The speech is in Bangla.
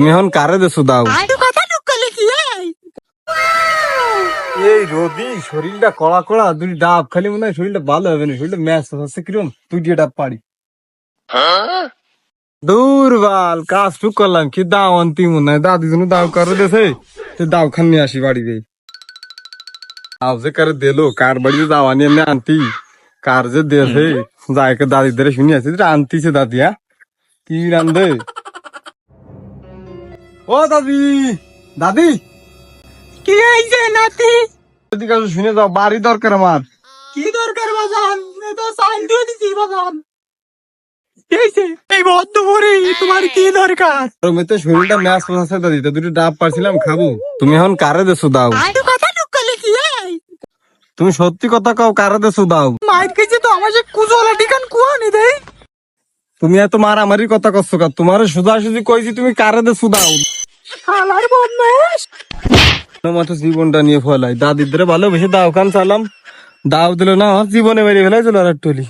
তুমি এখন কারে দেছো দাও? এই রোদি শরীরটা কড়া কড়া, দুই ডাব খালি মনে হয় শরীরটা ভালো হবে না। শরীরটা ম্যাচ হচ্ছে কিরম, তুই দিয়ে ডাব পারি দুর্বাল কাজ টুক করলাম কি দাও আনতি মনে হয়। দাদি জন্য দাও করে দেছে, দাও খান নিয়ে আসি বাড়িতে। দাও যে কারে দিলো, কার বাড়িতে দাও আনি এমনি আনতি, কার যে দেছে যাইকে দাদি ধরে শুনি আছে আনতিছে দাদি। হ্যাঁ কি রান্ধে? ও দাদি, দাদি কি হয়েছে নাতি? এদিকে আসো, শুনে যাও, বাড়ি দরকার আমার। কি দরকার বাজান? তো সাইন দিয়ে দিছি বাজান। কি হয়েছে? এই বদ্ধ করে তোমার কি দরকার? মেতে শরীরটা ম্যাচ আছে দাদি, তা দুটো ডাব পারছিলাম খাবো। তুমি এখন কারে দেছো দাও? একটু কথা ঢুকালে কি? তুমি সত্যি কথা কও, কারে দেছো দাও? মাইর কেছে তো আমার যে কুজলা টিকান কুয়ানি দেই। তুমি এত মারামারির কথা করছো কা? তোমার সোজাসুজি কইছি তুমি কারে দেছো দাও। শালার বদমাশ। মতো জীবনটা নিয়ে ফলাই, দাদির ধরে ভালোবেসে দাও খান চালাম, দাও দিল না, আমার জীবনে মেরে ফেলাই চলো আর টলি।